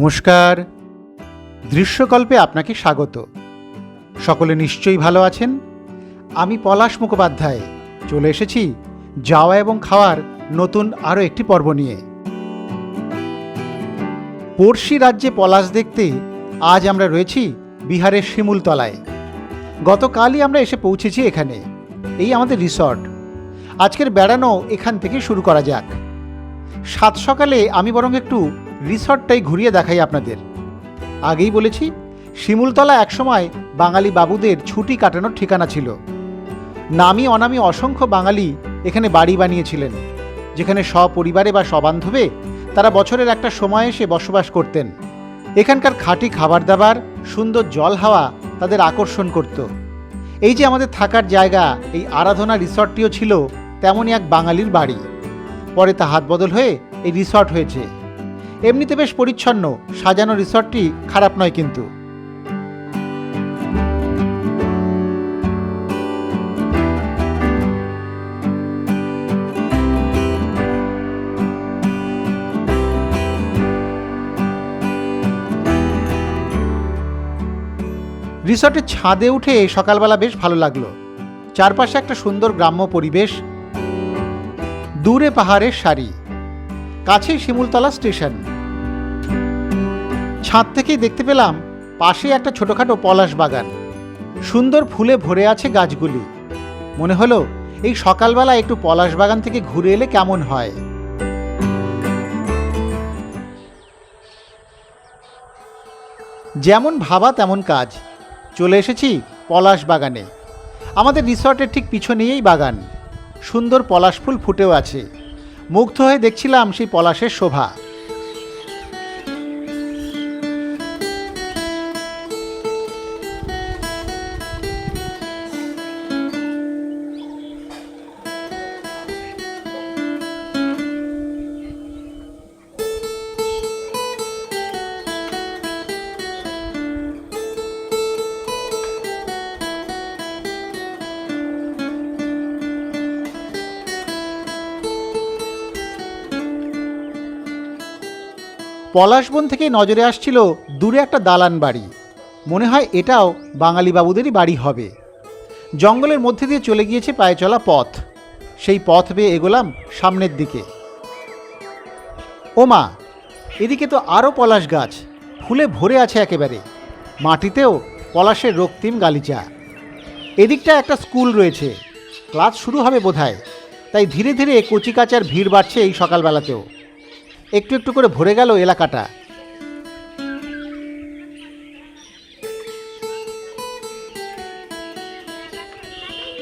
নমস্কার। দৃশ্যকল্পে আপনাকে স্বাগত। সকলে নিশ্চয়ই ভালো আছেন। আমি পলাশ মুখোপাধ্যায় চলে এসেছি যাওয়া এবং খাওয়ার নতুন আরও একটি পর্ব নিয়ে। পড়শি রাজ্যে পলাশ দেখতে আজ আমরা রয়েছি বিহারের শিমুলতলায়। গতকালই আমরা এসে পৌঁছেছি এখানে। এই আমাদের রিসর্ট। আজকের বেড়ানো এখান থেকে শুরু করা যাক। সাত সকালে আমি বরং একটু রিসর্টটাই ঘুরিয়ে দেখাই আপনাদের। আগেই বলেছি, শিমুলতলা একসময় বাঙালি বাবুদের ছুটি কাটানোর ঠিকানা ছিল। নামি অনামি অসংখ্য বাঙালি এখানে বাড়ি বানিয়েছিলেন, যেখানে সপরিবারে বা সবান্ধবে তারা বছরের একটা সময় এসে বসবাস করতেন। এখানকার খাঁটি খাবার দাবার, সুন্দর জল হাওয়া তাদের আকর্ষণ করত। এই যে আমাদের থাকার জায়গা, এই আরাধনা রিসর্টটিও ছিল তেমনই এক বাঙালির বাড়ি। পরে তা হাত বদল হয়ে এই রিসর্ট হয়েছে। এমনিতে বেশ পরিচ্ছন্ন সাজানো রিসর্টটি খারাপ নয়, কিন্তু রিসর্টের ছাদে উঠে সকালবেলা বেশ ভালো লাগলো। চারপাশে একটা সুন্দর গ্রাম্য পরিবেশ, দূরে পাহাড়ের সারি, কাছেই শিমুলতলা স্টেশন। ছাদ থেকেই দেখতে পেলাম পাশে একটা ছোটখাটো পলাশ বাগান। সুন্দর ফুলে ভরে আছে গাছগুলি। মনে হলো এই সকালবেলা একটু পলাশ বাগান থেকে ঘুরে এলে কেমন হয়। যেমন ভাবা তেমন কাজ। চলে এসেছি পলাশ বাগানে। আমাদের রিসর্টের ঠিক পিছনেই বাগান। সুন্দর পলাশ ফুল ফুটেও আছে। মুগ্ধ হয়ে দেখছিলাম সেই পলাশের শোভা। পলাশবন থেকে নজরে আসছিল দূরে একটা দালান বাড়ি। মনে হয় এটাও বাঙালি বাবুদেরই বাড়ি হবে। জঙ্গলের মধ্যে দিয়ে চলে গিয়েছে পায়ে চলা পথ। সেই পথ বেয়ে এগোলাম সামনের দিকে। ও মা, এদিকে তো আরও পলাশ গাছ, ফুলে ভরে আছে একেবারে। মাটিতেও পলাশের রক্তিম গালিচা। এদিকটা একটা স্কুল রয়েছে, ক্লাস শুরু হবে বোধহয়। তাই ধীরে ধীরে কচিকাচার ভিড় বাড়ছে এই সকালবেলাতেও। একটু একটু করে ভরে গেল এলাকাটা।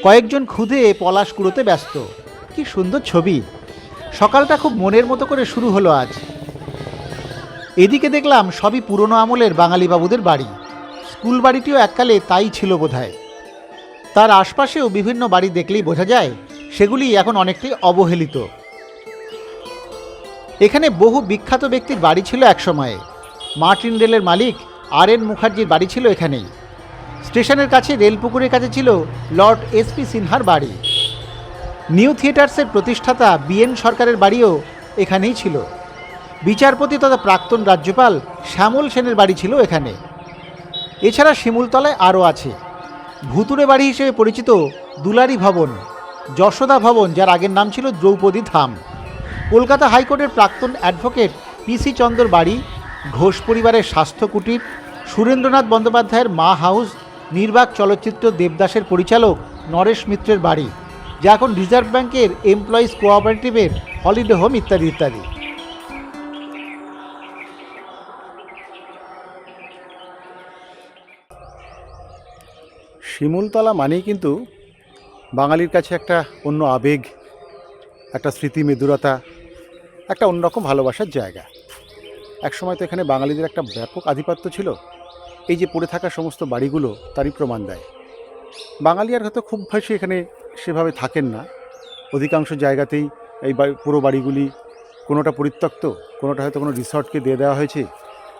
কয়েকজন খুদে পলাশ কুড়োতে ব্যস্ত। কি সুন্দর ছবি। সকালটা খুব মনের মতো করে শুরু হলো আজ। এদিকে দেখলাম সবই পুরনো আমলের বাঙালি বাবুদের বাড়ি। স্কুল বাড়িটিও এককালে তাই ছিল বোধহয়। তার আশপাশেও বিভিন্ন বাড়ি দেখলেই বোঝা যায় সেগুলি এখন অনেকটাই অবহেলিত। এখানে বহু বিখ্যাত ব্যক্তির বাড়ি ছিল একসময়ে। মার্টিন রেলের মালিক আর.এন. মুখার্জির বাড়ি ছিল এখানেই। স্টেশনের কাছে রেলপুকুরের কাছে ছিল লর্ড এস.পি. সিনহার বাড়ি। নিউ থিয়েটার্সের প্রতিষ্ঠাতা বি.এন. সরকারের বাড়িও এখানেই ছিল। বিচারপতি তথা প্রাক্তন রাজ্যপাল শ্যামল সেনের বাড়ি ছিল এখানে। এছাড়া শিমুলতলায় আরও আছে ভুতুড়ে বাড়ি হিসেবে পরিচিত দুলারি ভবন, যশোদা ভবন, যার আগের নাম ছিল দ্রৌপদী ধাম, কলকাতা হাইকোর্টের প্রাক্তন অ্যাডভোকেট পি.সি. চন্দ্রর বাড়ি, ঘোষ পরিবারের স্বাস্থ্য কুটির, সুরেন্দ্রনাথ বন্দ্যোপাধ্যায়ের মা হাউস, নির্বাক চলচ্চিত্র দেবদাসের পরিচালক নরেশ মিত্রের বাড়ি, যা এখন রিজার্ভ ব্যাংকের এমপ্লয়িজ কোঅপারেটিভের হলিডে হোম, ইত্যাদি ইত্যাদি। শিমুলতলা মানেই কিন্তু বাঙালির কাছে একটা অন্য আবেগ, একটা স্মৃতি মেদুরতা, একটা অন্যরকম ভালোবাসার জায়গা। একসময় তো এখানে বাঙালিদের একটা ব্যাপক আধিপত্য ছিল। এই যে পড়ে থাকা সমস্ত বাড়িগুলো তারই প্রমাণ দেয়। বাঙালি আর হয়তো খুব বেশি এখানে সেভাবে থাকেন না। অধিকাংশ জায়গাতেই এই পুরো বাড়িগুলি কোনোটা পরিত্যক্ত, কোনোটা হয়তো কোনো রিসর্টকে দিয়ে দেওয়া হয়েছে,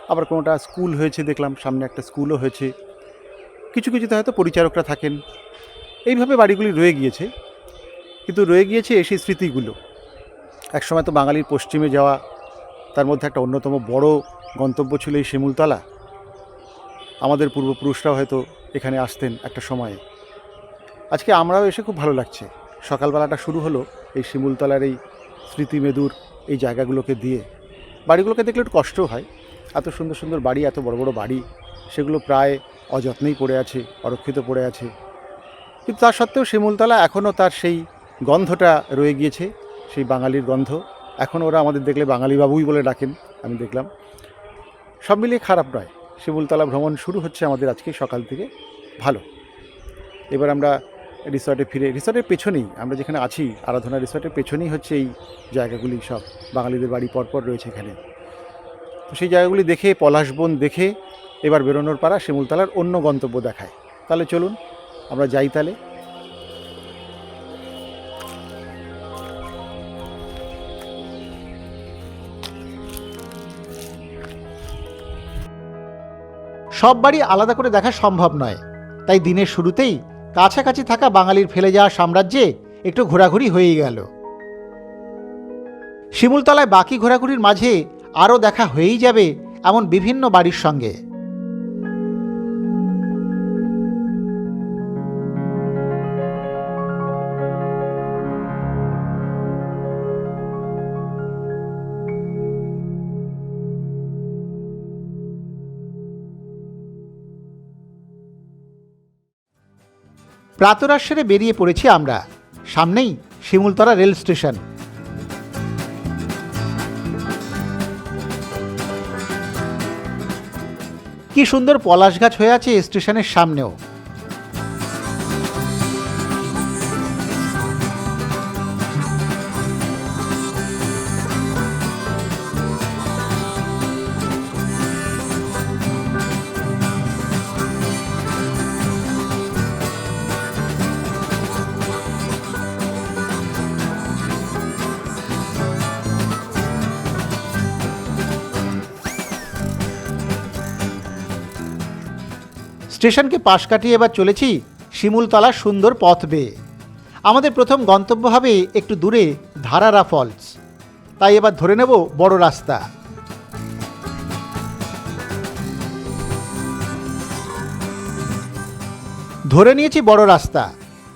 আবার কোনোটা স্কুল হয়েছে, দেখলাম সামনে একটা স্কুলও হয়েছে। কিছু কিছুতে হয়তো পরিচারকরা থাকেন। এইভাবে বাড়িগুলি রয়ে গিয়েছে। কিন্তু রয়ে গিয়েছে সেই স্মৃতিগুলো। একসময় তো বাঙালির পশ্চিমে যাওয়া, তার মধ্যে একটা অন্যতম বড় গন্তব্য ছিল এই শিমুলতলা। আমাদের পূর্বপুরুষরাও হয়তো এখানে আসতেন একটা সময়ে। আজকে আমরাও এসে খুব ভালো লাগছে। সকালবেলাটা শুরু হলো এই শিমুলতলার এই স্মৃতিমেদুর এই জায়গাগুলোকে দিয়ে। বাড়িগুলোকে দেখলে একটু কষ্টও হয়। এত সুন্দর সুন্দর বাড়ি, এত বড় বড় বাড়ি, সেগুলো প্রায় অযত্নেই পড়ে আছে, অরক্ষিত পড়ে আছে। কিন্তু তা সত্ত্বেও শিমুলতলা এখনও তার সেই গন্ধটা রয়ে গিয়েছে, সেই বাঙালির গন্ধ। এখন ওরা আমাদের দেখলে বাঙালি বাবুই বলে ডাকেন, আমি দেখলাম। সব মিলিয়ে খারাপ নয়। শিমুলতলা ভ্রমণ শুরু হচ্ছে আমাদের আজকে সকাল থেকে, ভালো। এবার আমরা রিসর্টে ফিরে, রিসর্টের পেছনেই আমরা যেখানে আছি, আরাধনা রিসর্টের পেছনেই হচ্ছে এই জায়গাগুলি, সব বাঙালিদের বাড়ি পরপর রয়েছে এখানে। তো সেই জায়গাগুলি দেখে, পলাশবন দেখে এবার বেরোনোর পালা শিমুলতলার অন্য গন্তব্য দেখায়। তাহলে চলুন আমরা যাই তাহলে। সব বাড়ি আলাদা করে দেখা সম্ভব নয়, তাই দিনের শুরুতেই কাছাকাছি থাকা বাঙালির ফেলে যাওয়া সাম্রাজ্যে একটু ঘোরাঘুরি হয়েই গেল। শিমুলতলায় বাকি ঘোরাঘুরির মাঝে আরও দেখা হয়েই যাবে এমন বিভিন্ন বাড়ির সঙ্গে। প্রাতরাশ সেরে বেরিয়ে পড়েছি আমরা। সামনেই শিমুলতলা রেল স্টেশন। কি সুন্দর পলাশ গাছ হয়ে আছে স্টেশনের সামনেও। স্টেশনকে পাশ কাটিয়ে এবার চলেছি শিমুলতলার সুন্দর পথ বেয়ে। আমাদের প্রথম গন্তব্য হবে একটু দূরে ধারারা ফলস, তাই এবার ধরে নেব বড় রাস্তা। ধরে নিয়েছি বড় রাস্তা,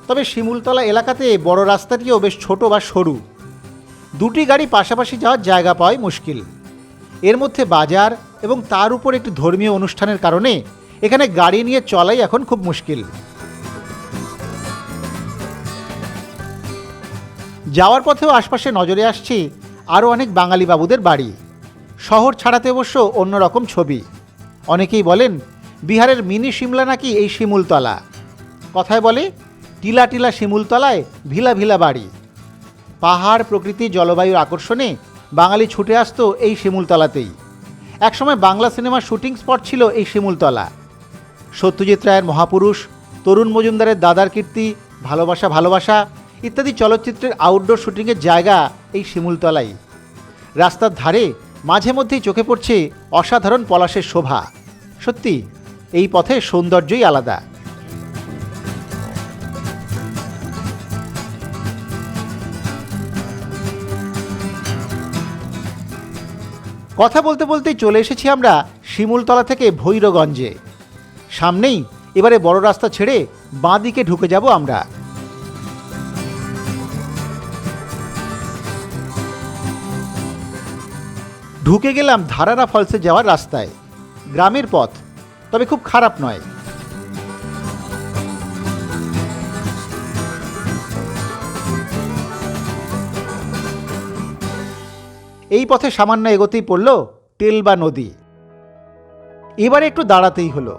তবে শিমুলতলা এলাকাতে বড় রাস্তাটিও বেশ ছোট বা সরু। দুটি গাড়ি পাশাপাশি যাওয়ার জায়গা পাওয়াই মুশকিল। এর মধ্যে বাজার এবং তার উপর একটি ধর্মীয় অনুষ্ঠানের কারণে এখানে গাড়ি নিয়ে চলাই এখন খুব মুশকিল। যাওয়ার পথেও আশপাশে নজরে আসছে আরও অনেক বাঙালি বাবুদের বাড়ি। শহর ছাড়াতে অবশ্য অন্যরকম ছবি। অনেকেই বলেন বিহারের মিনি সিমলা নাকি এই শিমুলতলা। কথায় বলে টিলা টিলা শিমুলতলায় ভিলা ভিলা বাড়ি। পাহাড়, প্রকৃতি, জলবায়ুর আকর্ষণে বাঙালি ছুটে আসতো এই শিমুলতলাতেই। একসময় বাংলা সিনেমার শুটিং স্পট ছিল এই শিমুলতলা। সত্যজিৎ রায়ের মহাপুরুষ, তরুণ মজুমদারের দাদার কীর্তি, ভালোবাসা ভালোবাসা ইত্যাদি চলচ্চিত্রের আউটডোর শুটিংয়ের জায়গা এই শিমুলতলাই। রাস্তার ধারে মাঝে মধ্যেই চোখে পড়ছে অসাধারণ পলাশের শোভা। সত্যি এই পথের সৌন্দর্যই আলাদা। কথা বলতে বলতেই চলে এসেছি আমরা শিমুলতলা থেকে ভৈরগঞ্জে। সামনেই এবারে বড় রাস্তা ছেড়ে বাঁ দিকে ঢুকে যাব আমরা। ঢুকে গেলাম ধারারা ফলসে যাওয়ার রাস্তায়। গ্রামের পথ, তবে খুব খারাপ নয়। এই পথে সামান্য এগোতেই পড়ল টেলবা নদী। এবারে একটু দাঁড়াতেই হলো।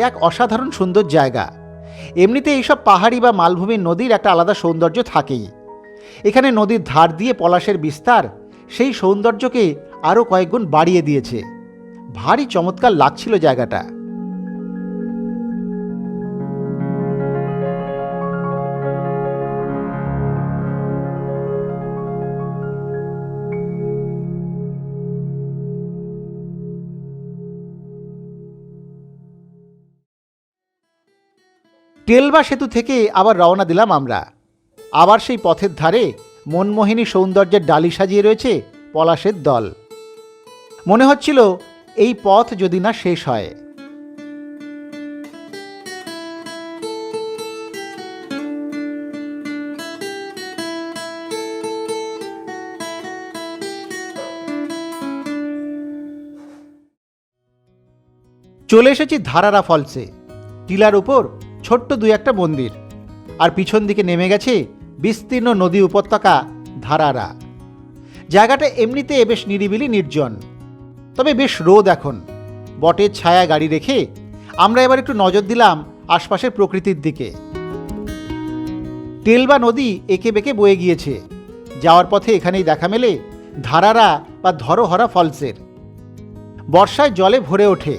এক অসাধারণ সুন্দর জায়গা। এমনিতে এইসব পাহাড়ি বা মালভূমির নদীর একটা আলাদা সৌন্দর্য থাকেই। এখানে নদীর ধার দিয়ে পলাশের বিস্তার সেই সৌন্দর্যকে আরও কয়েকগুণ বাড়িয়ে দিয়েছে। ভারী চমৎকার লাগছিল জায়গাটা। টেলবা সেতু থেকে আবার রওনা দিলাম আমরা। আবার সেই পথের ধারে মনমোহিনী সৌন্দর্যের ডালি সাজিয়ে রয়েছে পলাশের দল। মনে হচ্ছিল এই পথ যদি না শেষ হয়। চলে এসেছি ধারারা ফলসে। টিলার উপর ছোট্ট দুই একটা মন্দির, আর পিছন দিকে নেমে গেছে বিস্তীর্ণ নদী উপত্যকা ধারারা। জায়গাটা এমনিতে বেশ নিরিবিলি নির্জন, তবে বেশ রোদ এখন। বটের ছায়া গাড়ি রেখে আমরা এবার একটু নজর দিলাম আশপাশের প্রকৃতির দিকে। টেলবা নদী এঁকে বেঁকে বয়ে গিয়েছে। যাওয়ার পথে এখানেই দেখা মেলে ধারারা বা ধরোহরা ফলসের। বর্ষায় জলে ভরে ওঠে,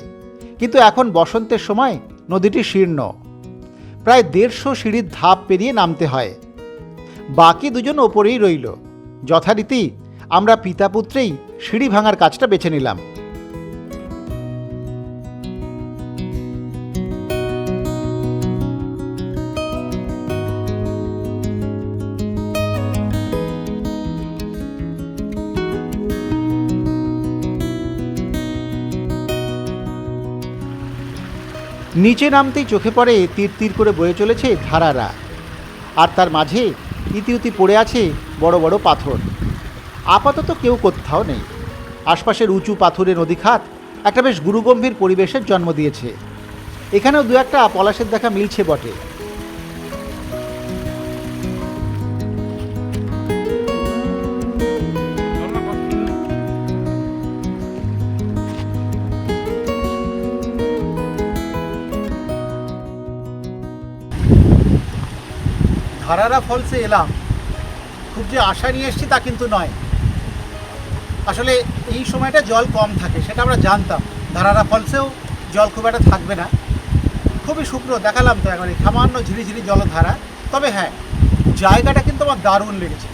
কিন্তু এখন বসন্তের সময় নদীটি শীর্ণ। প্রায় 150 সিঁড়ির ধাপ পেরিয়ে নামতে হয়। বাকি দুজন ওপরেই রইল। যথারীতি আমরা পিতা পুত্রেই সিঁড়ি ভাঙার কাজটা বেছে নিলাম। নিচে নামতেই চোখে পড়ে তীর তীর করে বয়ে চলেছে ধারারা, আর তার মাঝে ইতিউতি পড়ে আছে বড় বড় পাথর। আপাতত কেউ কোথাও নেই। আশপাশের উঁচু পাথুরে নদীখাত একটা বেশ গুরুগম্ভীর পরিবেশের জন্ম দিয়েছে। এখানেও দু একটা পলাশের দেখা মিলছে বটে। ধারারা ফলসে এলাম, খুব যে আশা নিয়ে এসেছি তা কিন্তু নয়। আসলে এই সময়টা জল কম থাকে, সেটা আমরা জানতাম। ধারারা ফলসেও জল খুব একটা থাকবে না, খুবই শুকনো। দেখালাম তো একবারে সামান্য ঝিরিঝিরি জলধারা। তবে হ্যাঁ, জায়গাটা কিন্তু আমার দারুণ লেগেছে।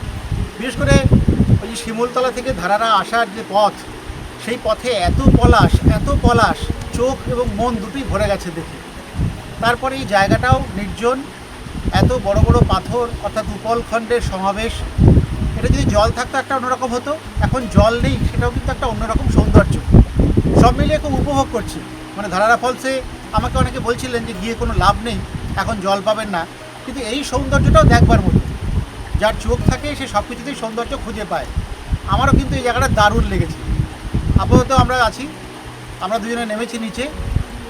বিশেষ করে ওই যে শিমুলতলা থেকে ধারারা আসার যে পথ, সেই পথে এত পলাশ, চোখ এবং মন দুটোই ভরে গেছে দেখে। তারপরে এই জায়গাটাও নির্জন, এত বড় বড় পাথর, অর্থাৎ উপলখণ্ডের সমাবেশ। এটা যদি জল থাকতো একটা অন্যরকম হতো, এখন জল নেই, সেটাও কিন্তু একটা অন্যরকম সৌন্দর্য। সব মিলিয়ে খুব উপভোগ করছি। মানে ধারারা ফলসে আমাকে অনেকে বলছিলেন যে গিয়ে কোনো লাভ নেই, এখন জল পাবেন না, কিন্তু এই সৌন্দর্যটাও দেখবার মতো। যার চোখ থাকে সে সব কিছুতেই সৌন্দর্য খুঁজে পায়। আমারও কিন্তু এই জায়গাটা দারুণ লেগেছে। আপাতত আমরা আছি, আমরা দুজনে নেমেছি নিচে।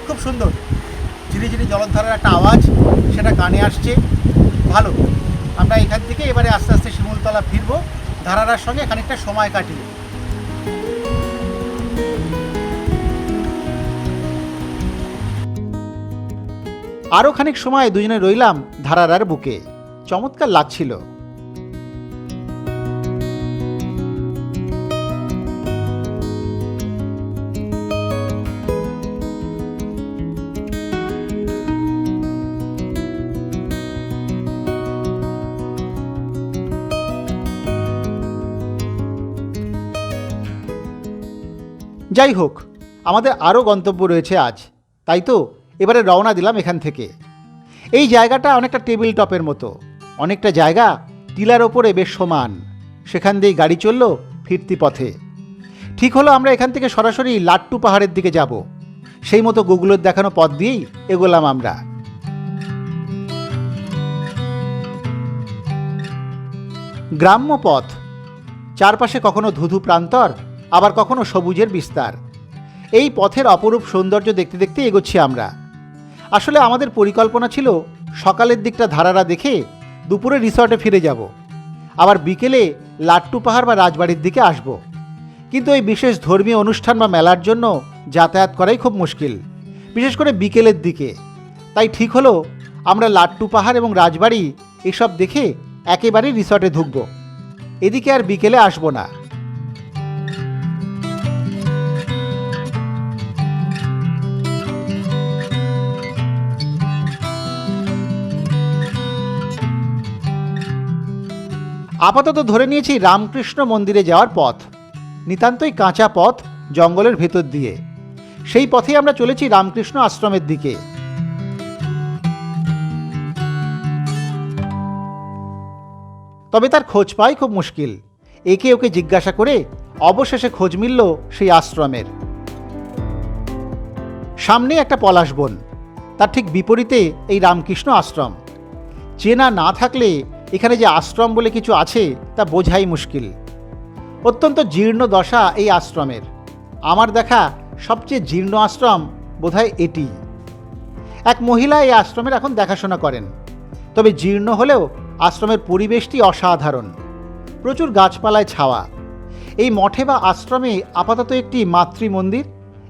খুব সুন্দর ঝিরিঝিরি জলধারার একটা আওয়াজ, সেটা কানে আসছে। ভালো। আমরা এখান থেকে এবারে আস্তে আস্তে শিমুলতলা ফিরবো, ধারারার সঙ্গে খানিকটা সময় কাটিয়ে। আরও খানিক সময় দুজনে রইলাম ধারারার বুকে। চমৎকার লাগছিল। যাই হোক, আমাদের আরও গন্তব্য রয়েছে আজ। তাই তো এবারে রওনা দিলাম এখান থেকে। এই জায়গাটা অনেকটা টেবিল টপের মতো। অনেকটা জায়গা টিলার ওপরে বেশ সমান। সেখান দিয়েই গাড়ি চলল ফিরতি পথে। ঠিক হলো আমরা এখান থেকে সরাসরি লাট্টু পাহাড়ের দিকে যাব। সেই মতো গুগলের দেখানো পথ দিয়েই এগোলাম আমরা। গ্রাম্য পথ, চারপাশে কখনো ধুধু প্রান্তর, আবার কখনো সবুজের বিস্তার। এই পথের অপরূপ সৌন্দর্য দেখতে দেখতে এগোচ্ছি আমরা। আসলে আমাদের পরিকল্পনা ছিল সকালের দিকটা ধারারা দেখে দুপুরে রিসর্টে ফিরে যাব, আবার বিকেলে লাট্টু পাহাড় বা রাজবাড়ির দিকে আসব। কিন্তু এই বিশেষ ধর্মীয় অনুষ্ঠান বা মেলার জন্য যাতায়াত করাই খুব মুশকিল, বিশেষ করে বিকেলের দিকে। তাই ঠিক হলো আমরা লাট্টু পাহাড় এবং রাজবাড়ি এসব দেখে একেবারেই রিসর্টে ঢুকব। এদিকে আর বিকেলে আসবো না। আপাতত ধরে নিয়েছি রামকৃষ্ণ মন্দিরে যাওয়ার পথ। নিতান্তই কাঁচা পথ, জঙ্গলের ভেতর দিয়ে। সেই পথেই আমরা চলেছি রামকৃষ্ণ আশ্রমের দিকে। তবে তার খোঁজ পাই খুব মুশকিল। একে ওকে জিজ্ঞাসা করে অবশেষে খোঁজ মিলল সেই আশ্রমের। সামনে একটা পলাশ বন, তার ঠিক বিপরীতে এই রামকৃষ্ণ আশ্রম। চেনা না থাকলে এখানে যে আশ্রম বলে কিছু আছে তা বোঝাই মুশকিল। অত্যন্ত জীর্ণ দশা এই আশ্রমের। আমার দেখা সবচেয়ে জীর্ণ আশ্রম বোধহয় এটি। এক মহিলা এই আশ্রমের এখন দেখাশোনা করেন। তবে জীর্ণ হলেও আশ্রমের পরিবেশটি অসাধারণ, প্রচুর গাছপালায় ছাওয়া। এই মঠে বা আশ্রমে আপাতত একটি মাতৃ মন্দির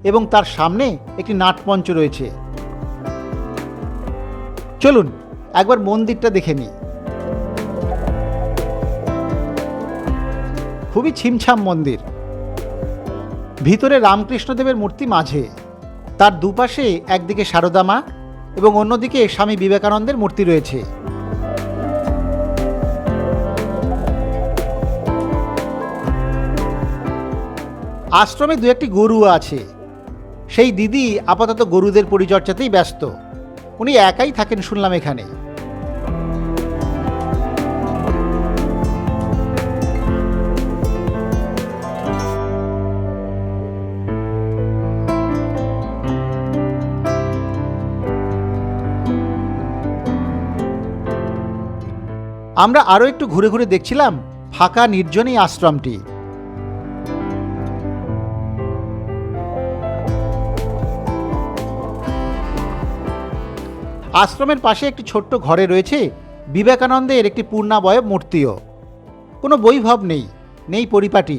এবং তার সামনে একটি নাটমঞ্চ রয়েছে। চলুন একবার মন্দিরটা দেখে নিই। খুবই ছিমছাম মন্দির। ভিতরে রামকৃষ্ণদেবের মূর্তি মাঝে, তার দুপাশে একদিকে সারদা মা এবং অন্যদিকে স্বামী বিবেকানন্দের মূর্তি রয়েছে। আশ্রমে দু একটি গরু আছে। সেই দিদি আপাতত গরুদের পরিচর্যাতেই ব্যস্ত। উনি একাই থাকেন শুনলাম এখানে। আমরা আরও একটু ঘুরে ঘুরে দেখছিলাম ফাঁকা নির্জন এই আশ্রমটি। আশ্রমের পাশে একটি ছোট্ট ঘরে রয়েছে বিবেকানন্দের একটি পূর্ণাবয়ব মূর্তিও। কোনো বৈভব নেই, নেই পরিপাটি,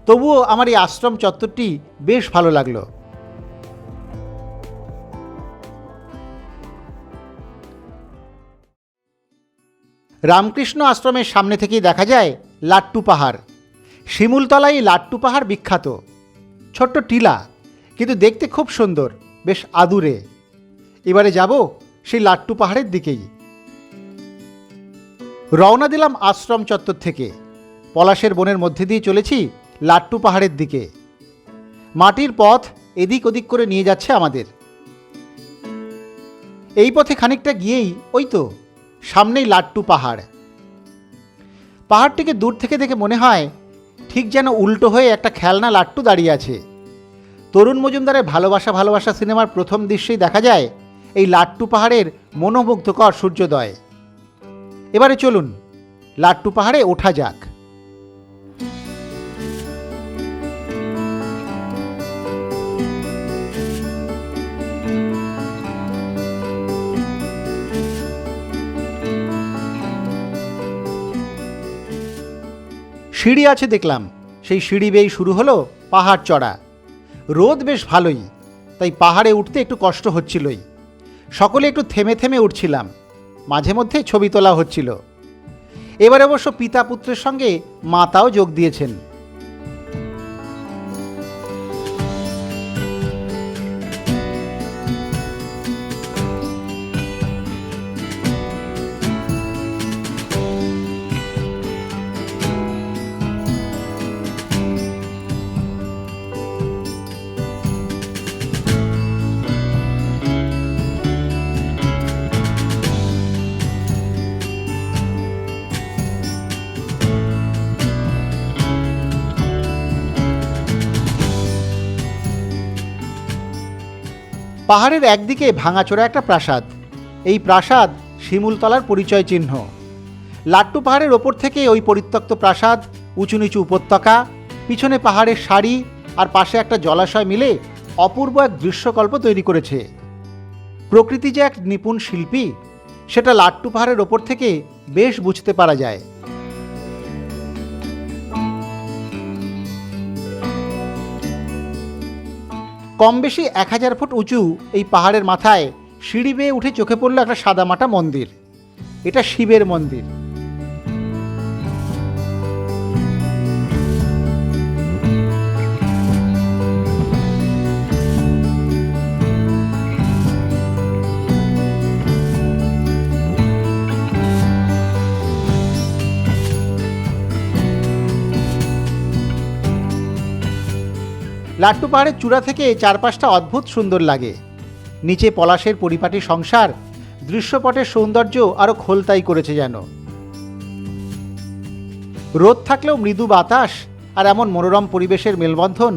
তবুও আমার এই আশ্রম চত্বরটি বেশ ভালো লাগলো। রামকৃষ্ণ আশ্রমের সামনে থেকেই দেখা যায় লাট্টু পাহাড়। শিমুলতলায় এই লাট্টু পাহাড় বিখ্যাত। ছোট্ট টিলা, কিন্তু দেখতে খুব সুন্দর, বেশ আদুরে। এবারে যাব সেই লাট্টু পাহাড়ের দিকেই। রওনা দিলাম আশ্রম চত্বর থেকে। পলাশের বনের মধ্যে দিয়ে চলেছি লাট্টু পাহাড়ের দিকে। মাটির পথ এদিক ওদিক করে নিয়ে যাচ্ছে আমাদের। এই পথে খানিকটা গিয়েই ওই তো সামনেই লাট্টু পাহাড়। পাহাড়টিকে দূর থেকে দেখে মনে হয় ঠিক যেন উল্টো হয়ে একটা খেলনা লাট্টু দাঁড়িয়ে আছে। তরুণ মজুমদারের ভালোবাসা ভালোবাসা সিনেমার প্রথম দৃশ্যেই দেখা যায় এই লাট্টু পাহাড়ের মনোমুগ্ধকর সূর্যোদয়। এবারে চলুন লাট্টু পাহাড়ে ওঠা যাক। সিঁড়ি আছে দেখলাম, সেই সিঁড়ি বেয়েই শুরু হলো পাহাড় চড়া। রোদ বেশ ভালোই, তাই পাহাড়ে উঠতে একটু কষ্ট হচ্ছিলই। সকলে একটু থেমে থেমে উঠছিলাম, মাঝে মধ্যে ছবি তোলা হচ্ছিল। এবারে অবশ্য পিতা পুত্রের সঙ্গে মাতাও যোগ দিয়েছেন। পাহাড়ের একদিকে ভাঙাচোরা একটা প্রাসাদ। এই প্রাসাদ শিমুলতলার পরিচয় চিহ্ন। লাট্টু পাহাড়ের ওপর থেকে ওই পরিত্যক্ত প্রাসাদ, উঁচু নিচু উপত্যকা, পিছনে পাহাড়ের সারি আর পাশে একটা জলাশয় মিলে অপূর্ব এক দৃশ্যকল্প তৈরি করেছে। প্রকৃতি যে এক নিপুণ শিল্পী, সেটা লাট্টু পাহাড়ের ওপর থেকে বেশ বুঝতে পারা যায়। কম বেশি 1000 ফুট উঁচু এই পাহাড়ের মাথায় সিঁড়ি বেয়ে উঠে চোখে পড়ল একটা সাদামাটা মন্দির। এটা শিবের মন্দির। লাট্টু পাহাড়ের চূড়া থেকে চারপাশটা অদ্ভুত সুন্দর লাগে। নিচে পলাশের পরিপাটি সংসার দৃশ্যপটের সৌন্দর্য আরও খোলতাই করেছে যেন। রোদ থাকলেও মৃদু বাতাস আর এমন মনোরম পরিবেশের মেলবন্ধন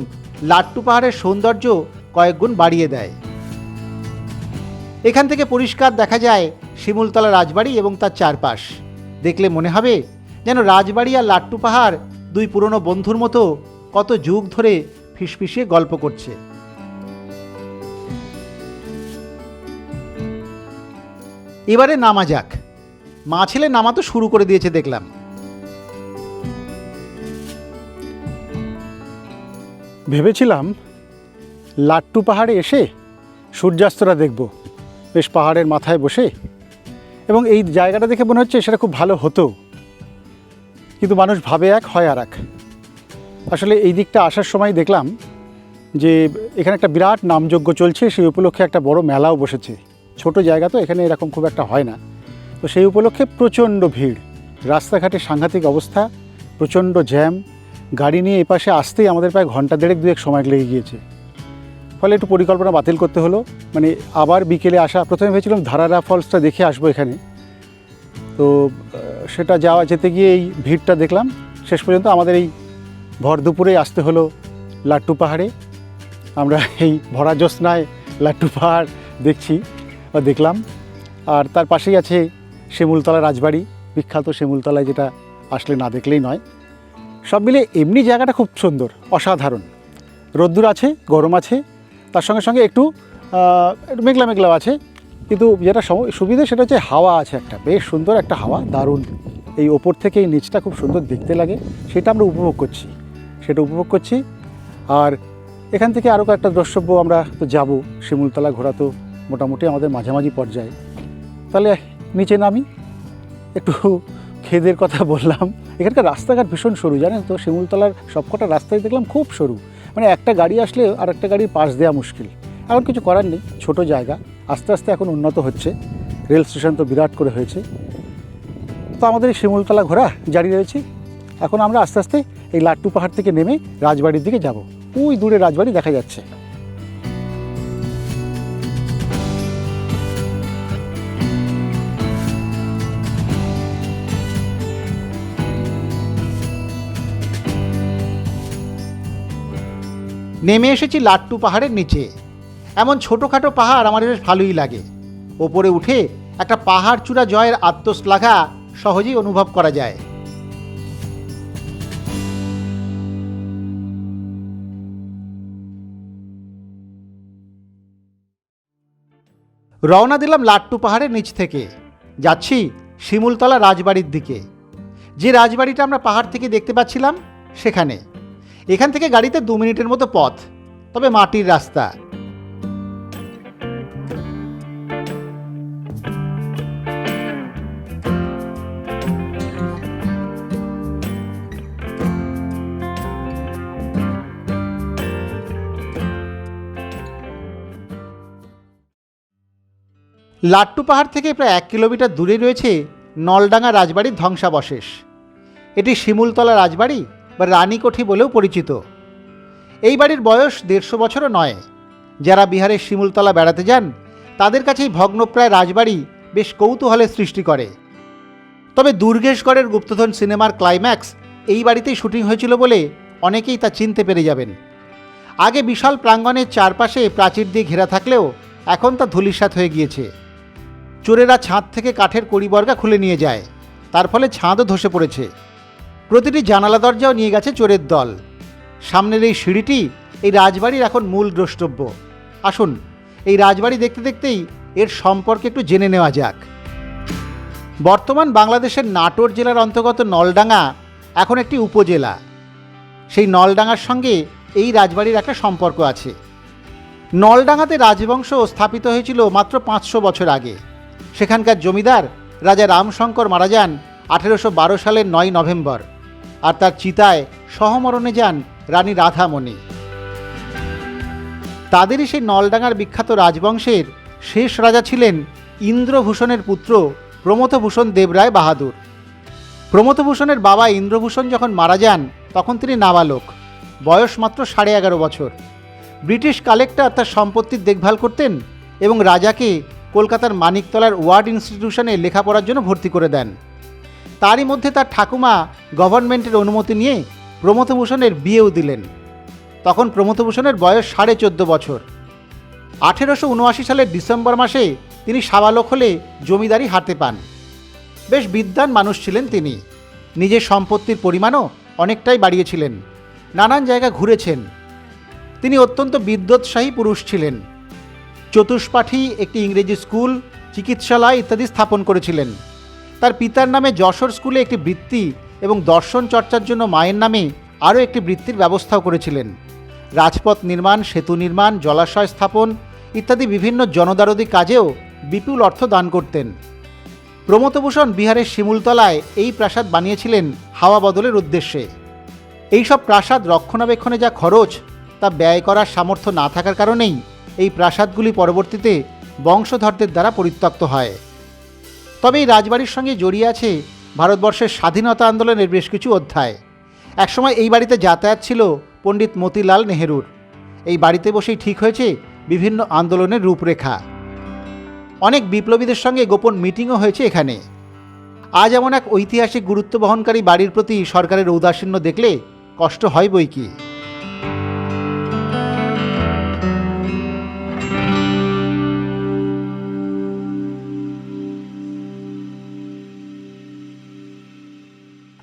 লাট্টু পাহাড়ের সৌন্দর্য কয়েক গুণ বাড়িয়ে দেয়। এখান থেকে পরিষ্কার দেখা যায় শিমুলতলা রাজবাড়ি এবং তার চারপাশ। দেখলে মনে হবে যেন রাজবাড়ি আর লাট্টু পাহাড় দুই পুরনো বন্ধুর মতো কত যুগ ধরে ফিসফিসিয়ে গল্প করছে। এবারে নামা যাক। মা ছেলে নামা তো শুরু করে দিয়েছে দেখলাম। ভেবেছিলাম লাট্টু পাহাড়ে এসে সূর্যাস্তটা দেখব, বেশ পাহাড়ের মাথায় বসে, এবং এই জায়গাটা দেখে মনে হচ্ছে সেটা খুব ভালো হতো। কিন্তু মানুষ ভাবে এক, হয় আর এক। আসলে এই দিকটা আসার সময় দেখলাম যে এখানে একটা বিরাট নামযজ্ঞ চলছে, সেই উপলক্ষে একটা বড় মেলাও বসেছে। ছোট জায়গা তো, এখানে এরকম খুব একটা হয় না। তো সেই উপলক্ষে প্রচণ্ড ভিড়, রাস্তাঘাটে সাংঘাতিক অবস্থা, প্রচণ্ড জ্যাম। গাড়ি নিয়ে এপাশে আসতেই আমাদের প্রায় ঘন্টা দেড়েক দুয়েক সময় লেগে গিয়েছে। ফলে একটু পরিকল্পনা বাতিল করতে হলো। মানে আবার বিকেলে আসা। প্রথমে ভেবেছিলাম ধারারা ফলসটা দেখে আসবো এখানে, তো সেটা যেতে গিয়ে এই ভিড়টা দেখলাম। শেষ পর্যন্ত আমাদের এই ভর দুপুরেই আসতে হলো লাট্টু পাহাড়ে। আমরা এই ভরা জ্যোৎস্নায় লাট্টু পাহাড় দেখলাম। আর তার পাশেই আছে শিমুলতলা রাজবাড়ি, বিখ্যাত শিমুলতলায়, যেটা আসলে না দেখলেই নয়। সব মিলে এমনি জায়গাটা খুব সুন্দর, অসাধারণ। রোদ্দুর আছে, গরম আছে, তার সঙ্গে সঙ্গে একটু মেঘলা মেঘলাও আছে। কিন্তু যেটা সুবিধা সেটা হচ্ছে হাওয়া আছে, একটা বেশ সুন্দর একটা হাওয়া, দারুণ। এই ওপর থেকে এই নিচটা খুব সুন্দর দেখতে লাগে, সেটা আমরা উপভোগ করছি। আর এখান থেকে আরও একটা দ্রষ্টব্য, আমরা তো যাব শিমুলতলা ঘোরা তো মোটামুটি আমাদের মাঝামাঝি পর্যায়ে। তাহলে নিচে নামি, একটু খেদের কথা বললাম। এখানকার রাস্তাঘাট ভীষণ সরু, জানেন তো, শিমুলতলার সবকটা রাস্তায় দেখলাম খুব সরু। মানে একটা গাড়ি আসলে আর একটা গাড়ির পাশ দেওয়া মুশকিল। এখন কিছু করার নেই, ছোট জায়গা, আস্তে আস্তে এখন উন্নত হচ্ছে। রেল স্টেশন তো বিরাট করে হয়েছে। তো আমাদের এই শিমুলতলা ঘোরা জারি রয়েছে। এখন আমরা আস্তে আস্তে এই লাট্টু পাহাড় থেকে নেমে রাজবাড়ির দিকে যাব। ওই দূরে রাজবাড়ি দেখা যাচ্ছে। নেমে এসেছি লাট্টু পাহাড়ের নিচে। এমন ছোটোখাটো পাহাড় আমার বেশ ভালোই লাগে। ওপরে উঠে একটা পাহাড় চূড়া জয়ের আত্মশ্লাঘা সহজেই অনুভব করা যায়। রওনা দিলাম লাট্টু পাহাড়ের নিচ থেকে, যাচ্ছি শিমুলতলা রাজবাড়ির দিকে। যে রাজবাড়িটা আমরা পাহাড় থেকে দেখতে পাচ্ছিলাম সেখানে। এখান থেকে গাড়িতে 2 মিনিটের মতো পথ, তবে মাটির রাস্তা। লাট্টু পাহাড় থেকে প্রায় 1 কিলোমিটার দূরে রয়েছে নলডাঙ্গা রাজবাড়ির ধ্বংসাবশেষ। এটি শিমুলতলা রাজবাড়ি বা রানীকোঠি বলেও পরিচিত। এই বাড়ির বয়স 150 বছরও নয়। যারা বিহারের শিমুলতলা বেড়াতে যান তাদের কাছেই ভগ্নপ্রায় রাজবাড়ি বেশ কৌতূহলের সৃষ্টি করে। তবে দুর্গেশগড়ের গুপ্তধন সিনেমার ক্লাইম্যাক্স এই বাড়িতেই শুটিং হয়েছিল বলে অনেকেই তা চিনতে পেরে যাবেন। আগে বিশাল প্রাঙ্গণের চারপাশে প্রাচীর দিয়ে ঘেরা থাকলেও এখন তা ধূলিসাৎ হয়ে গিয়েছে। চোরেরা ছাদ থেকে কাঠের কড়িবর্গা খুলে নিয়ে যায়, তার ফলে ছাদও ধসে পড়েছে। প্রতিটি জানালা দরজাও নিয়ে গেছে চোরের দল। সামনের এই সিঁড়িটি এই রাজবাড়ির এখন মূল দ্রষ্টব্য। আসুন এই রাজবাড়ি দেখতে দেখতেই এর সম্পর্কে একটু জেনে নেওয়া যাক। বর্তমান বাংলাদেশের নাটোর জেলার অন্তর্গত নলডাঙ্গা এখন একটি উপজেলা। সেই নলডাঙ্গার সঙ্গে এই রাজবাড়ির একটা সম্পর্ক আছে। নলডাঙ্গাতে রাজবংশ স্থাপিত হয়েছিল মাত্র 500 বছর আগে। সেখানকার জমিদার রাজা রামশঙ্কর মারা যান 1812 সালের 9 নভেম্বর, আর তার চিতায় সহমরণে যান রানী রাধামণি। তাদেরই সেই নলডাঙ্গার বিখ্যাত রাজবংশের শেষ রাজা ছিলেন ইন্দ্রভূষণের পুত্র প্রমথভূষণ দেবরায় বাহাদুর। প্রমথভূষণের বাবা ইন্দ্রভূষণ যখন মারা যান তখন তিনি নাবালক, বয়স মাত্র 11.5 বছর। ব্রিটিশ কালেক্টর তার সম্পত্তির দেখভাল করতেন এবং রাজাকে কলকাতার মানিকতলার ওয়ার্ড ইনস্টিটিউশনে লেখাপড়ার জন্য ভর্তি করে দেন। তারই মধ্যে তার ঠাকুমা গভর্নমেন্টের অনুমতি নিয়ে প্রমথভূষণের বিয়েও দিলেন। তখন প্রমথভূষণের বয়স 14.5 বছর। 1879 সালের ডিসেম্বর মাসে তিনি সাবালক হলে জমিদারি হাতে পান। বেশ বিদ্বান মানুষ ছিলেন তিনি। নিজের সম্পত্তির পরিমাণও অনেকটাই বাড়িয়েছিলেন। নানান জায়গা ঘুরেছেন। তিনি অত্যন্ত বিদ্যোৎসাহী পুরুষ ছিলেন। চতুষ্পাঠী একটি ইংরেজি স্কুল, চিকিৎসালয় ইত্যাদি স্থাপন করেছিলেন। তার পিতার নামে যশোর স্কুলে একটি বৃত্তি এবং দর্শন চর্চার জন্য মায়ের নামে আরও একটি বৃত্তির ব্যবস্থাও করেছিলেন। রাজপথ নির্মাণ, সেতু নির্মাণ, জলাশয় স্থাপন ইত্যাদি বিভিন্ন জনদারদী কাজেও বিপুল অর্থ দান করতেন। প্রমথভূষণ বিহারের শিমুলতলায় এই প্রাসাদ বানিয়েছিলেন হাওয়া বদলের উদ্দেশ্যে। এইসব প্রাসাদ রক্ষণাবেক্ষণে যা খরচ তা ব্যয় করার সামর্থ্য না থাকার কারণেই এই প্রাসাদগুলি পরবর্তীতে বংশধরদের দ্বারা পরিত্যক্ত হয়। তবে এই রাজবাড়ির সঙ্গে জড়িয়ে আছে ভারতবর্ষের স্বাধীনতা আন্দোলনের বেশ কিছু অধ্যায়। একসময় এই বাড়িতে যাতায়াত ছিল পণ্ডিত মতিলাল নেহেরুর। এই বাড়িতে বসেই ঠিক হয়েছে বিভিন্ন আন্দোলনের রূপরেখা। অনেক বিপ্লবীদের সঙ্গে গোপন মিটিংও হয়েছে এখানে। আজ এমন এক ঐতিহাসিক গুরুত্ব বহনকারী বাড়ির প্রতি সরকারের ঔদাসীন্য দেখলে কষ্ট হয় বই কি।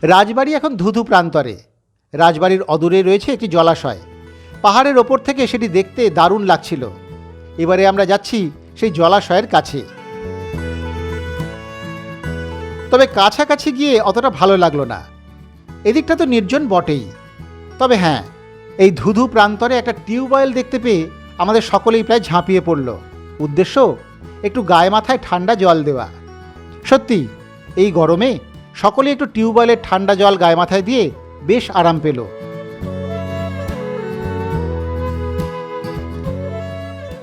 রাজবাড়ি এখন ধুধু প্রান্তরে। রাজবাড়ির অদূরে রয়েছে একটি জলাশয়। পাহাড়ের ওপর থেকে সেটি দেখতে দারুণ লাগছিল। এবারে আমরা যাচ্ছি সেই জলাশয়ের কাছে। তবে কাছাকাছি গিয়ে অতটা ভালো লাগলো না। এদিকটা তো নির্জন বটেই, তবে হ্যাঁ, এই ধুধু প্রান্তরে একটা টিউবওয়েল দেখতে পেয়ে আমাদের সকলেই প্রায় ঝাঁপিয়ে পড়ল। উদ্দেশ্য একটু গায়ে মাথায় ঠান্ডা জল দেওয়া। সত্যি এই গরমে সকলেই একটু টিউবওয়েলের ঠান্ডা জল গায়ে মাথায় দিয়ে বেশ আরাম পেল।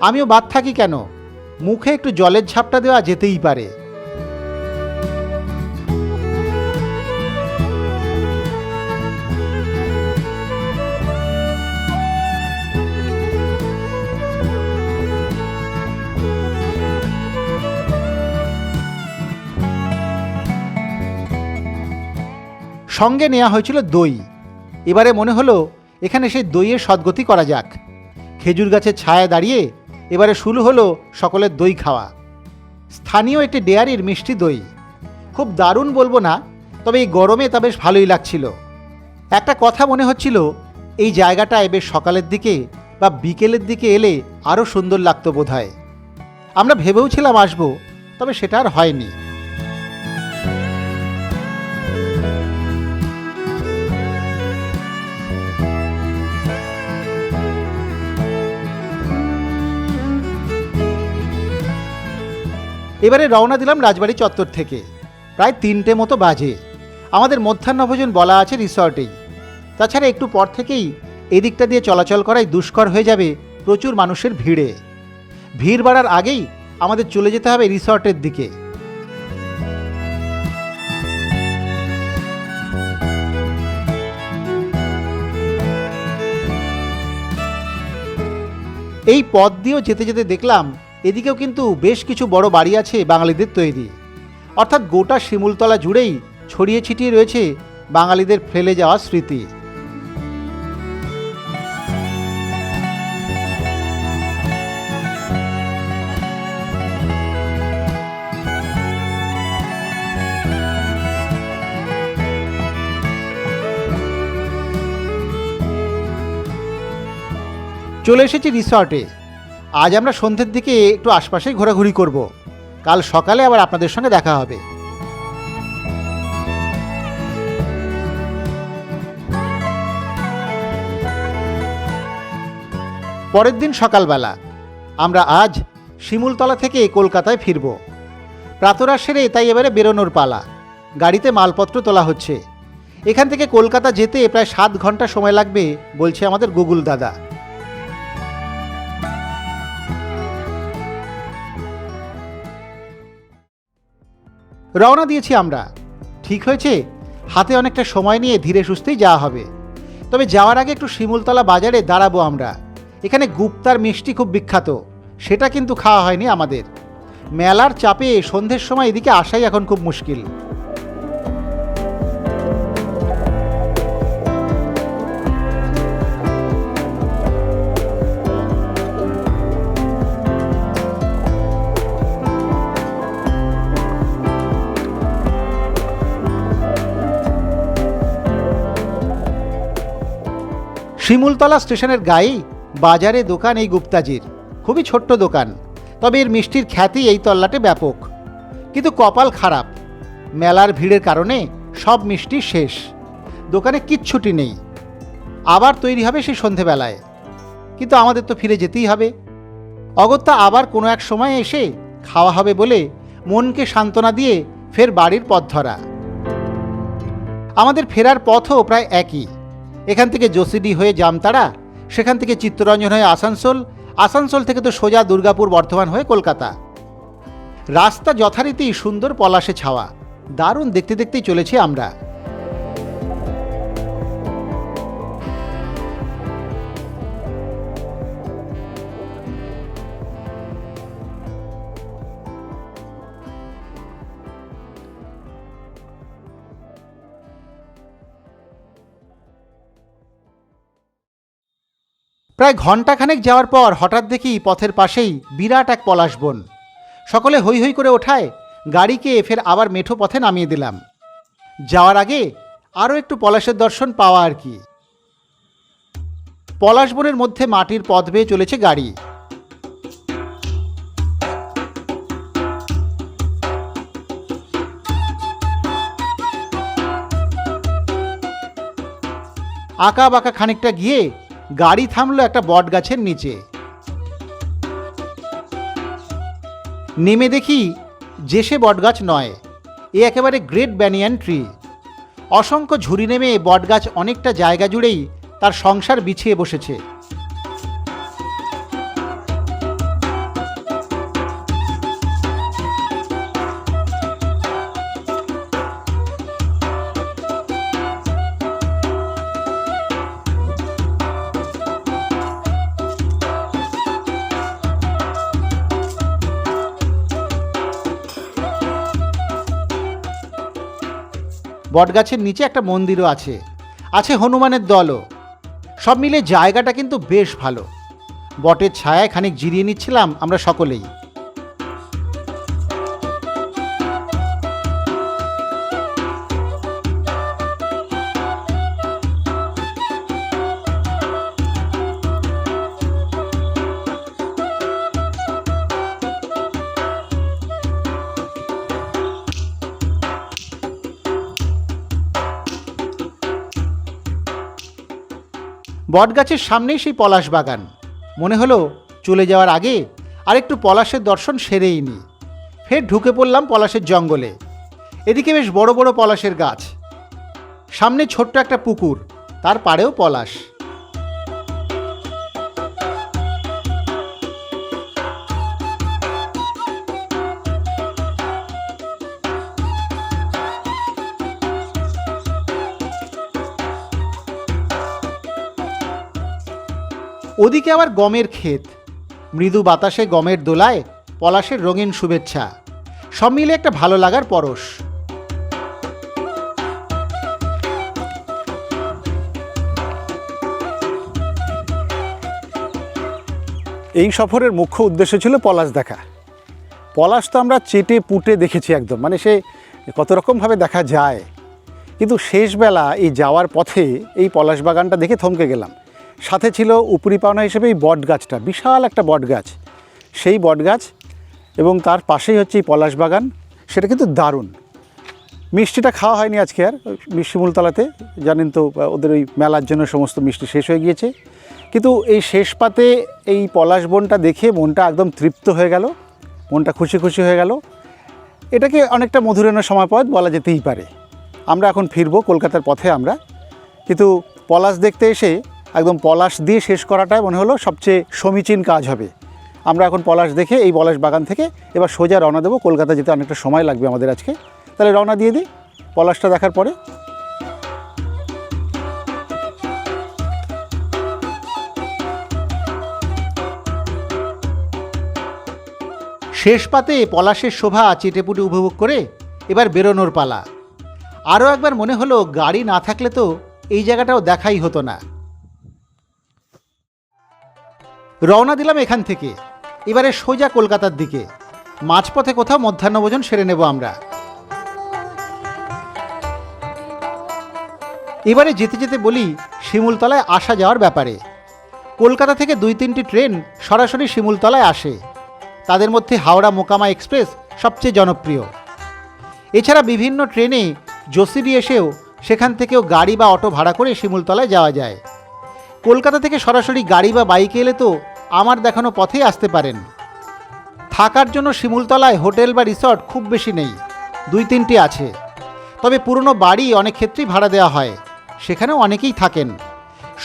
আমিও বাদ থাকি কেন, মুখে একটু জলের ঝাপটা দেওয়া যেতেই পারে। সঙ্গে নেওয়া হয়েছিল দই। এবারে মনে হলো এখানে সেই দইয়ের সদ্গতি করা যাক। খেজুর গাছের ছায়ায় দাঁড়িয়ে এবারে শুরু হলো সকলের দই খাওয়া। স্থানীয় একটি ডেয়ারির মিষ্টি দই, খুব দারুণ বলবো না, তবে এই গরমে তা বেশ ভালোই লাগছিল। একটা কথা মনে হচ্ছিল, এই জায়গাটায় বেশ সকালের দিকে বা বিকেলের দিকে এলে আরও সুন্দর লাগতো বোধহয়। আমরা ভেবেওছিলাম আসবো, তবে সেটা আর হয়নি। এবারে রওনা দিলাম রাজবাড়ি চত্বর থেকে। প্রায় 3টে মতো বাজে। আমাদের মধ্যাহ্নভোজন বলা আছে রিসর্টেই। তাছাড়া একটু পর থেকেই এদিকটা দিয়ে চলাচল করাই দুষ্কর হয়ে যাবে প্রচুর মানুষের ভিড়ে। ভিড় বাড়ার আগেই আমাদের চলে যেতে হবে রিসর্টের দিকে। এই পথ দিয়েও যেতে যেতে দেখলাম এদিকেও কিন্তু বেশ কিছু বড় বাড়ি আছে বাঙালিদের তৈরি। অর্থাৎ গোটা শিমুলতলা জুড়েই ছড়িয়ে ছিটিয়ে রয়েছে বাঙালিদের ফেলে যাওয়া স্মৃতি। চলে এসেছি রিসর্টে। আজ আমরা সন্ধ্যের দিকে একটু আশপাশে ঘোরাঘুরি করব। কাল সকালে আবার আপনাদের সঙ্গে দেখা হবে। পরের দিন সকালবেলা আমরা আজ শিমুলতলা থেকে কলকাতায় ফিরব। প্রাতরা সেরে তাই এবারে বেরোনোর পালা। গাড়িতে মালপত্র তোলা হচ্ছে। এখান থেকে কলকাতা যেতে প্রায় 7 ঘন্টা সময় লাগবে বলছে আমাদের গুগল দাদা। রওনা দিয়েছি আমরা। ঠিক হয়েছে, হাতে অনেকটা সময় নিয়ে ধীরে সুস্থেই যাওয়া হবে। তবে যাওয়ার আগে একটু শিমুলতলা বাজারে দাঁড়াবো আমরা। এখানে গুপ্তার মিষ্টি খুব বিখ্যাত, সেটা কিন্তু খাওয়া হয়নি আমাদের। মেলার চাপে সন্ধ্যের সময় এদিকে আসাই এখন খুব মুশকিল। শিমুলতলা স্টেশনের গায়েই বাজারে দোকান এই গুপ্তাজির। খুবই ছোট্ট দোকান, তবে এর মিষ্টির খ্যাতি এই তল্লাটে ব্যাপক। কিন্তু কপাল খারাপ, মেলার ভিড়ের কারণে সব মিষ্টি শেষ, দোকানে কিচ্ছুটি নেই। আবার তৈরি হবে সেই সন্ধেবেলায়, কিন্তু আমাদের তো ফিরে যেতেই হবে। অগত্যা আবার কোনো এক সময় এসে খাওয়া হবে বলে মনকে সান্ত্বনা দিয়ে ফের বাড়ির পথ ধরা। আমাদের ফেরার পথও প্রায় একই। এখান থেকে যোশীডি হয়ে জামতাড়া, সেখান থেকে চিত্তরঞ্জন হয়ে আসানসোল, আসানসোল থেকে তো সোজা দুর্গাপুর বর্ধমান হয়ে কলকাতা। রাস্তা যথারীতি সুন্দর পলাশে ছাওয়া, দারুণ দেখতে দেখতেই চলেছি আমরা। প্রায় ঘণ্টাখানেক যাওয়ার পর হঠাৎ দেখি পথের পাশেই বিরাট এক পলাশ বন। সকলে হৈ হৈ করে ওঠায় গাড়িকে ফের আবার মেঠো পথে নামিয়ে দিলাম। যাওয়ার আগে আরও একটু পলাশের দর্শন পাওয়া আর কি। পলাশ বনের মধ্যে মাটির পথ বেয়ে চলেছে গাড়ি। আঁকা বাঁকা খানিকটা গিয়ে গাড়ি থামলো একটা বট গাছের নিচে। নেমে দেখি যে সে বটগাছ নয়, এ একেবারে গ্রেট ব্যানিয়ান ট্রি। অসংখ্য ঝুড়ি নেমে বটগাছ অনেকটা জায়গা জুড়েই তার সংসার বিছিয়ে বসেছে। বটগাছের নিচে একটা মন্দিরও আছে, আছে হনুমানের দলও। সব মিলে জায়গাটা কিন্তু বেশ ভালো। বটের ছায়ায় খানিক জিরিয়ে নিচ্ছিলাম আমরা সকলেই। বটগাছের সামনেই সেই পলাশ বাগান। মনে হলো চলে যাওয়ার আগে আরেকটু পলাশের দর্শন সেরেই নি। ফের ঢুকে পড়লাম পলাশের জঙ্গলে। এদিকে বেশ বড় বড় পলাশের গাছ, সামনে ছোট্ট একটা পুকুর, তার পাড়েও পলাশ। ওদিকে আবার গমের ক্ষেত, মৃদু বাতাসে গমের দোলায় পলাশের রঙিন শুভেচ্ছা, সব মিলে একটা ভালো লাগার পরশ। এই সফরের মুখ্য উদ্দেশ্য ছিল পলাশ দেখা। পলাশ তো আমরা চেটে পুটে দেখেছি একদম, মানে সে কত রকমভাবে দেখা যায়। কিন্তু শেষবেলা এই যাওয়ার পথে এই পলাশ বাগানটা দেখে থমকে গেলাম। সাথে ছিল উপরি পাওনা হিসেবে এই বট গাছটা, বিশাল একটা বট গাছ। সেই বট গাছ এবং তার পাশেই হচ্ছে এই পলাশ বাগান। সেটা কিন্তু দারুণ। মিষ্টিটা খাওয়া হয়নি আজকে আর শিমুলতলাতে, জানেন তো ওদের ওই মেলার জন্য সমস্ত মিষ্টি শেষ হয়ে গিয়েছে। কিন্তু এই শেষ পাতে এই পলাশ বনটা দেখে মনটা একদম তৃপ্ত হয়ে গেল, মনটা খুশি খুশি হয়ে গেল। এটাকে অনেকটা মধুরানোর সময়পথ বলা যেতেই পারে। আমরা এখন ফিরবো কলকাতার পথে আমরা, কিন্তু পলাশ দেখতে এসে একদম পলাশ দিয়ে শেষ করাটাই মনে হলো সবচেয়ে সমীচীন কাজ হবে। আমরা এখন পলাশ দেখে এই পলাশ বাগান থেকে এবার সোজা রওনা দেবো। কলকাতা যেতে অনেকটা সময় লাগবে আমাদের আজকে, তাহলে রওনা দিয়ে দিই পলাশটা দেখার পরে। শেষ পাতে পলাশের শোভা চেটেপুটে উপভোগ করে এবার বেরোনোর পালা। আরও একবার মনে হলো গাড়ি না থাকলে তো এই জায়গাটাও দেখাই হতো না। রওনা দিলাম এখান থেকে, এবারে সোজা কলকাতার দিকে। মাঝপথে কোথাও মধ্যাহ্নভোজন সেরে নেব আমরা। এবারে যেতে যেতে বলি শিমুলতলায় আসা যাওয়ার ব্যাপারে। কলকাতা থেকে 2-3টি ট্রেন সরাসরি শিমুলতলায় আসে। তাদের মধ্যে হাওড়া মোকামা এক্সপ্রেস সবচেয়ে জনপ্রিয়। এছাড়া বিভিন্ন ট্রেনে যোশীডি এসেও সেখান থেকেও গাড়ি বা অটো ভাড়া করে শিমুলতলায় যাওয়া যায়। কলকাতা থেকে সরাসরি গাড়ি বা বাইকে এলে তো আমার দেখানো পথেই আসতে পারেন। থাকার জন্য শিমুলতলায় হোটেল বা রিসর্ট খুব বেশি নেই, 2-3টি আছে। তবে পুরনো বাড়ি অনেক ক্ষেত্রেই ভাড়া দেওয়া হয়, সেখানেও অনেকেই থাকেন।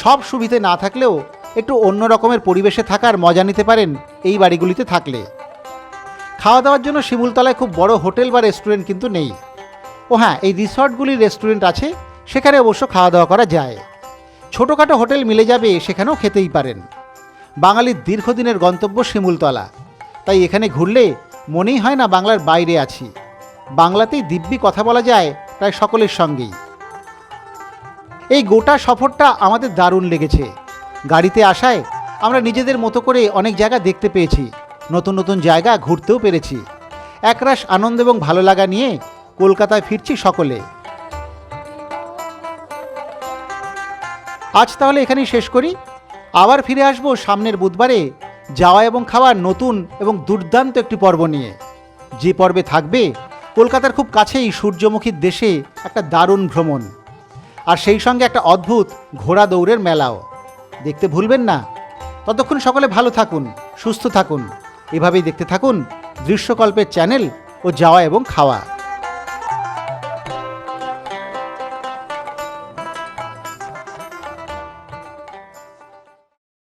সব সুবিধে না থাকলেও একটু অন্য রকমের পরিবেশে থাকার মজা নিতে পারেন এই বাড়িগুলিতে থাকলে। খাওয়া দাওয়ার জন্য শিমুলতলায় খুব বড় হোটেল বা রেস্টুরেন্ট কিন্তু নেই। ও হ্যাঁ, এই রিসর্টগুলির রেস্টুরেন্ট আছে, সেখানে অবশ্য খাওয়া দাওয়া করা যায়। ছোটোখাটো হোটেল মিলে যাবে, সেখানেও খেতেই পারেন। বাঙালির দীর্ঘদিনের গন্তব্য শিমুলতলা, তাই এখানে ঘুরলে মনেই হয় না বাংলার বাইরে আছি। বাংলাতেই দিব্যি কথা বলা যায় প্রায় সকলের সঙ্গেই। এই গোটা সফরটা আমাদের দারুণ লেগেছে। গাড়িতে আসায় আমরা নিজেদের মতো করে অনেক জায়গা দেখতে পেয়েছি, নতুন নতুন জায়গা ঘুরতেও পেরেছি। একরাশ আনন্দ এবং ভালো লাগা নিয়ে কলকাতায় ফিরছি সকলে। আজ তাহলে এখানেই শেষ করি। আবার ফিরে আসবো সামনের বুধবারে যাওয়া এবং খাওয়ার নতুন এবং দুর্দান্ত একটি পর্ব নিয়ে। যে পর্বে থাকবে কলকাতার খুব কাছেই সূর্যমুখীর দেশে একটা দারুণ ভ্রমণ, আর সেই সঙ্গে একটা অদ্ভুত ঘোড়া দৌড়ের মেলাও। দেখতে ভুলবেন না। ততক্ষণ সকলে ভালো থাকুন, সুস্থ থাকুন। এভাবেই দেখতে থাকুন দৃশ্যকল্পের চ্যানেল ও যাওয়া এবং খাওয়া।